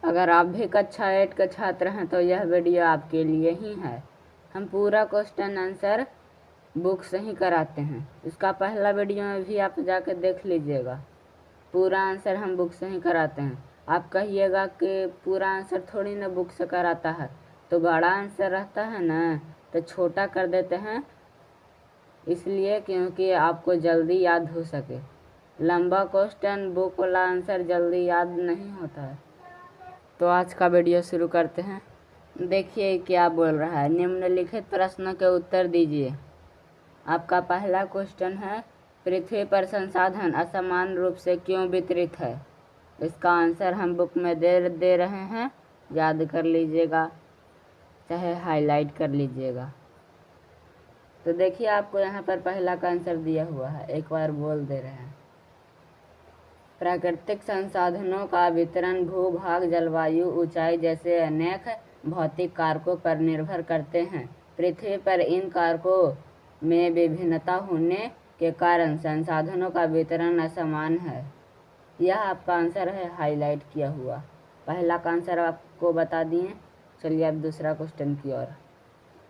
अगर आप भी कक्षा 8 के छात्र हैं तो यह वीडियो आपके लिए ही है। हम पूरा क्वेश्चन आंसर बुक से ही कराते हैं। इसका पहला वीडियो में भी आप जाकर देख लीजिएगा। पूरा आंसर हम बुक से ही कराते हैं। आप कहिएगा कि पूरा आंसर थोड़ी ना बुक से कराता है, तो बड़ा आंसर रहता है ना, तो छोटा कर देते हैं, इसलिए क्योंकि आपको जल्दी याद हो सके। लंबा क्वेश्चन बुक वाला आंसर जल्दी याद नहीं होता है। तो आज का वीडियो शुरू करते हैं। देखिए क्या बोल रहा है, निम्नलिखित प्रश्नों के उत्तर दीजिए। आपका पहला क्वेश्चन है, पृथ्वी पर संसाधन असमान रूप से क्यों वितरित है? इसका आंसर हम बुक में दे रहे हैं, याद कर लीजिएगा, चाहे हाईलाइट कर लीजिएगा। तो देखिए आपको यहाँ पर पहला का आंसर दिया हुआ है, एक बार बोल दे रहे हैं। प्राकृतिक संसाधनों का वितरण भूभाग, जलवायु, ऊंचाई जैसे अनेक भौतिक कारकों पर निर्भर करते हैं। पृथ्वी पर इन कारकों में विभिन्नता होने के कारण संसाधनों का वितरण असमान है। यह आपका आंसर है, हाईलाइट किया हुआ। पहला का आंसर आपको बता दिए। चलिए अब दूसरा क्वेश्चन की ओर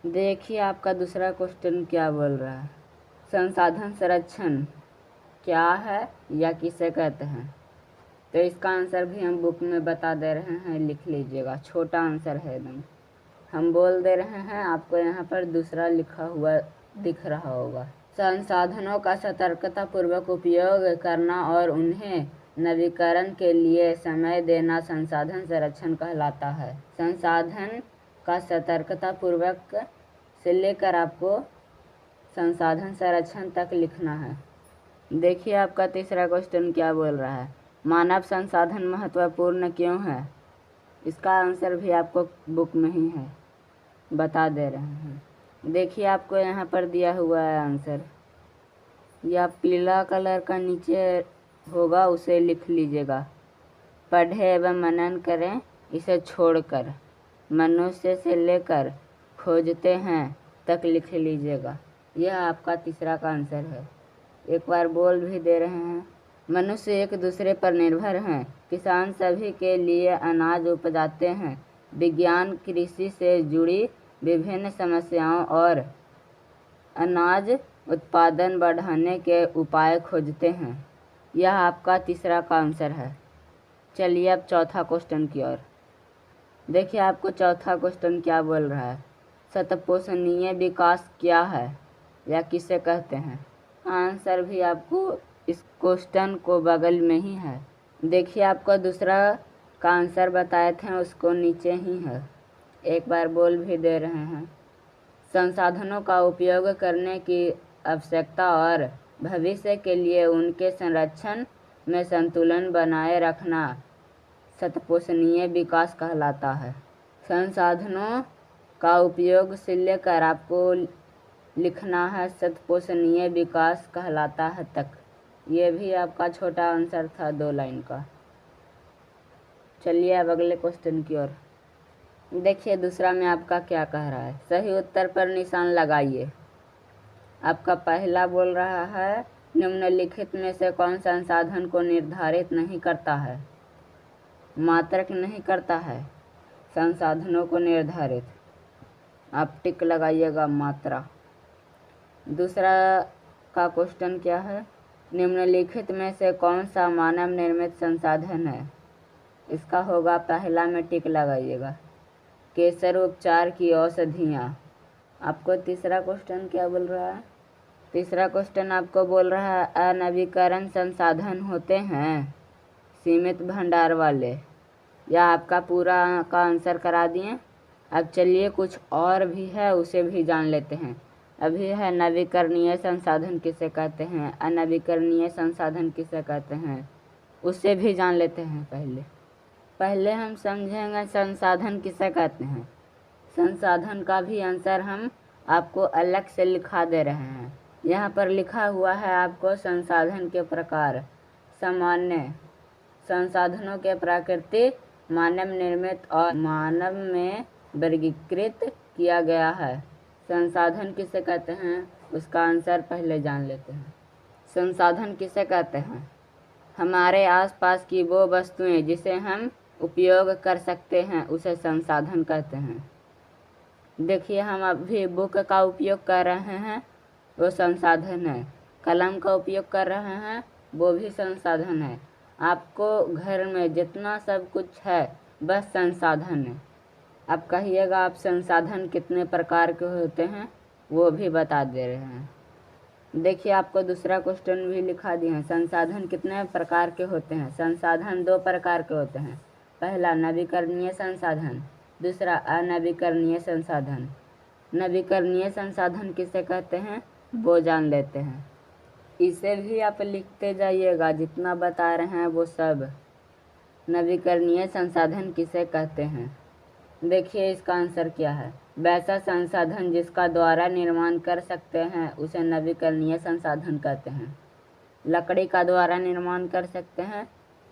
देखिए। आपका दूसरा क्वेश्चन क्या बोल रहा है, संसाधन संरक्षण क्या है या किसे कहते हैं? तो इसका आंसर भी हम बुक में बता दे रहे हैं, लिख लीजिएगा। छोटा आंसर है एकदम, हम बोल दे रहे हैं। आपको यहाँ पर दूसरा लिखा हुआ दिख रहा होगा। संसाधनों का सतर्कतापूर्वक उपयोग करना और उन्हें नवीकरण के लिए समय देना संसाधन संरक्षण कहलाता है। संसाधन का सतर्कतापूर्वक से लेकर आपको संसाधन संरक्षण तक लिखना है। देखिए आपका तीसरा क्वेश्चन क्या बोल रहा है, मानव संसाधन महत्वपूर्ण क्यों है? इसका आंसर भी आपको बुक में ही है, बता दे रहे हैं। देखिए आपको यहाँ पर दिया हुआ है आंसर, या पीला कलर का नीचे होगा, उसे लिख लीजिएगा। पढ़े एवं मनन करें इसे छोड़कर, मनुष्य से लेकर खोजते हैं तक लिख लीजिएगा। यह आपका तीसरा का आंसर है, एक बार बोल भी दे रहे हैं। मनुष्य एक दूसरे पर निर्भर हैं। किसान सभी के लिए अनाज उपजाते हैं। विज्ञान कृषि से जुड़ी विभिन्न समस्याओं और अनाज उत्पादन बढ़ाने के उपाय खोजते हैं। यह आपका तीसरा का आंसर है। चलिए अब चौथा क्वेश्चन की ओर देखिए। आपको चौथा क्वेश्चन क्या बोल रहा है, शतपोषणीय विकास क्या है या किसे कहते हैं? आंसर भी आपको इस क्वेश्चन को बगल में ही है। देखिए आपको दूसरा का आंसर बताए थे, उसको नीचे ही है, एक बार बोल भी दे रहे हैं। संसाधनों का उपयोग करने की आवश्यकता और भविष्य के लिए उनके संरक्षण में संतुलन बनाए रखना शतपोषणीय विकास कहलाता है। संसाधनों का उपयोग से लेकर आपको लिखना है शतपोषणीय विकास कहलाता है तक। ये भी आपका छोटा आंसर था, 2 लाइन का। चलिए अब अगले क्वेश्चन की ओर देखिए। दूसरा में आपका क्या कह रहा है, सही उत्तर पर निशान लगाइए। आपका पहला बोल रहा है, निम्नलिखित में से कौन संसाधन को निर्धारित नहीं करता है? मात्रक नहीं करता है संसाधनों को निर्धारित, आप टिक लगाइएगा, मात्रा। दूसरा का क्वेश्चन क्या है, निम्नलिखित में से कौन सा मानव निर्मित संसाधन है? इसका होगा पहला में टिक लगाइएगा, कैंसर उपचार की औषधियाँ। आपको तीसरा क्वेश्चन क्या बोल रहा है? तीसरा क्वेश्चन आपको बोल रहा है, अनवीकरण संसाधन होते हैं सीमित भंडार वाले। या आपका पूरा का आंसर करा दिए। अब चलिए कुछ और भी है, उसे भी जान लेते हैं। अभी है नवीकरणीय संसाधन किसे कहते हैं, अनवीकरणीय संसाधन किसे कहते हैं, उससे भी जान लेते हैं। पहले हम समझेंगे संसाधन किसे कहते हैं। संसाधन का भी आंसर हम आपको अलग से लिखा दे रहे हैं। यहाँ पर लिखा हुआ है आपको संसाधन के प्रकार, सामान्य संसाधनों के प्राकृतिक, मानव निर्मित और मानव में वर्गीकृत किया गया है। संसाधन किसे कहते हैं, उसका आंसर पहले जान लेते हैं। संसाधन किसे कहते हैं, हमारे आसपास की वो वस्तुएं जिसे हम उपयोग कर सकते हैं उसे संसाधन कहते हैं। देखिए हम अभी बुक का उपयोग कर रहे हैं, वो संसाधन है। कलम का उपयोग कर रहे हैं, वो भी संसाधन है। आपको घर में जितना सब कुछ है बस संसाधन है। अब कहिएगा आप संसाधन कितने प्रकार के होते हैं, वो भी बता दे रहे हैं। देखिए आपको दूसरा क्वेश्चन भी लिखा दिए हैं, संसाधन कितने प्रकार के होते हैं। संसाधन 2 प्रकार के होते हैं। पहला नवीकरणीय संसाधन, दूसरा अनवीकरणीय संसाधन। नवीकरणीय संसाधन किसे कहते हैं वो जान लेते हैं। इसे भी आप लिखते जाइएगा, जितना बता रहे हैं वो सब। नवीकरणीय संसाधन किसे कहते हैं, देखिए इसका आंसर क्या है। वैसा संसाधन जिसका द्वारा निर्माण कर सकते हैं उसे नवीकरणीय संसाधन कहते हैं। लकड़ी का द्वारा निर्माण कर सकते हैं,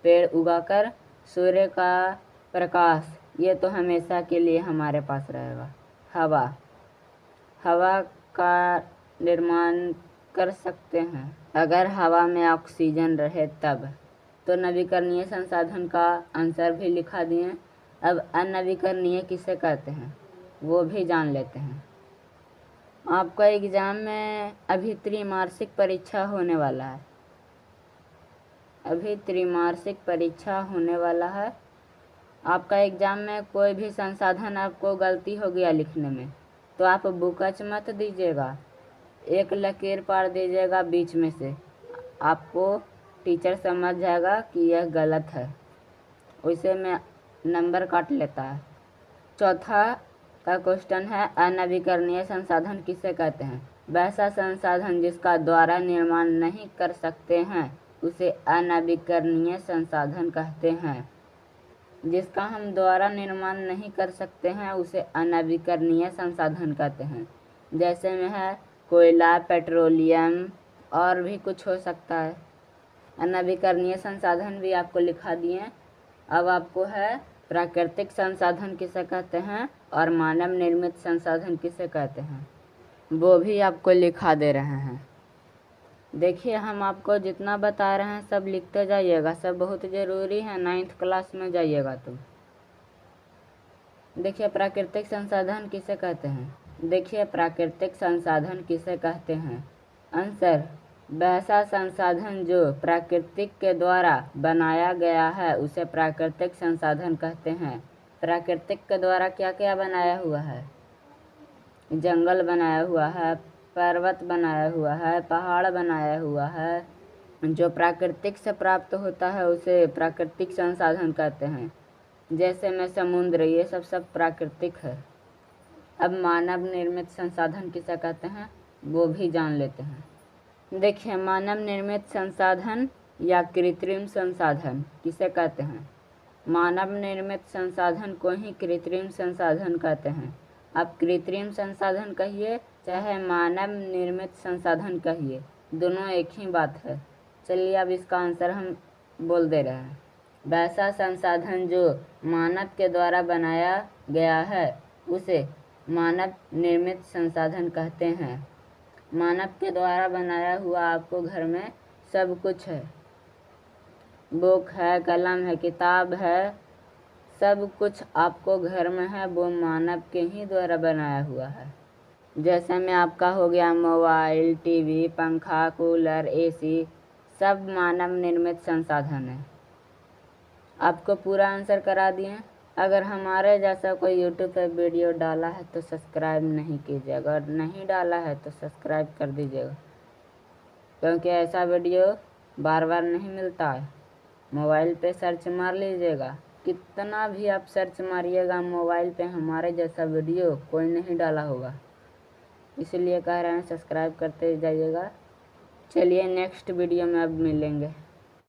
पेड़ उगाकर, सूर्य का प्रकाश, ये तो हमेशा के लिए हमारे पास रहेगा। हवा का निर्माण कर सकते हैं अगर हवा में ऑक्सीजन रहे तब। तो नवीकरणीय संसाधन का आंसर भी लिखा दिए। अब अनवीकरणीय किसे कहते हैं वो भी जान लेते हैं। आपका एग्ज़ाम में अभी त्रैमासिक परीक्षा होने वाला है। अभी त्रैमासिक परीक्षा होने वाला है। आपका एग्ज़ाम में कोई भी संसाधन आपको गलती हो गया लिखने में तो आप बुकच मत दीजिएगा, एक लकीर पार दीजिएगा बीच में से। आपको टीचर समझ जाएगा कि यह गलत है, उसे में नंबर काट लेता है। चौथा का क्वेश्चन है अनवीकरणीय संसाधन किसे कहते हैं। वैसा संसाधन जिसका द्वारा निर्माण नहीं कर सकते हैं उसे अनवीकरणीय संसाधन कहते हैं। जिसका हम द्वारा निर्माण नहीं कर सकते हैं उसे अनवीकरणीय संसाधन कहते हैं। जैसे में है कोयला, पेट्रोलियम और भी कुछ हो सकता है। अनवीकरणीय संसाधन भी आपको लिखा दिए। अब आपको है प्राकृतिक संसाधन किसे कहते हैं और मानव निर्मित संसाधन किसे कहते हैं, वो भी आपको लिखा दे रहे हैं। देखिए हम आपको जितना बता रहे हैं सब लिखते जाइएगा, सब बहुत ज़रूरी है। 9th क्लास में जाइएगा तो। देखिए प्राकृतिक संसाधन किसे कहते हैं। देखिए प्राकृतिक संसाधन किसे कहते हैं। आंसर वैसा संसाधन जो प्राकृतिक के द्वारा बनाया गया है उसे प्राकृतिक संसाधन कहते हैं। प्राकृतिक के द्वारा क्या क्या बनाया हुआ है, जंगल बनाया हुआ है, पर्वत बनाया हुआ है, पहाड़ बनाया हुआ है। जो प्राकृतिक से प्राप्त होता है उसे प्राकृतिक संसाधन कहते हैं। जैसे में समुद्र, ये सब प्राकृतिक है। अब मानव निर्मित संसाधन किसे कहते हैं वो भी जान लेते हैं। देखिए मानव निर्मित संसाधन या कृत्रिम संसाधन किसे कहते हैं। मानव निर्मित संसाधन को ही कृत्रिम संसाधन कहते हैं। आप कृत्रिम संसाधन कहिए चाहे मानव निर्मित संसाधन कहिए, दोनों एक ही बात है। चलिए अब इसका आंसर हम बोल दे रहे हैं। वैसा संसाधन जो मानव के द्वारा बनाया गया है उसे मानव निर्मित संसाधन कहते हैं। मानव के द्वारा बनाया हुआ आपको घर में सब कुछ है, बुक है, कलम है, किताब है, सब कुछ आपको घर में है, वो मानव के ही द्वारा बनाया हुआ है। जैसे में आपका हो गया मोबाइल, टीवी, पंखा, कूलर, एसी, सब मानव निर्मित संसाधन है। आपको पूरा आंसर करा दिए। अगर हमारे जैसा कोई यूट्यूब पर वीडियो डाला है तो सब्सक्राइब नहीं कीजिएगा, और नहीं डाला है तो सब्सक्राइब कर दीजिएगा, क्योंकि ऐसा वीडियो बार बार नहीं मिलता है। मोबाइल पे सर्च मार लीजिएगा, कितना भी आप सर्च मारिएगा मोबाइल पे, हमारे जैसा वीडियो कोई नहीं डाला होगा। इसलिए कह रहे हैं सब्सक्राइब करते जाइएगा। चलिए नेक्स्ट वीडियो में अब मिलेंगे।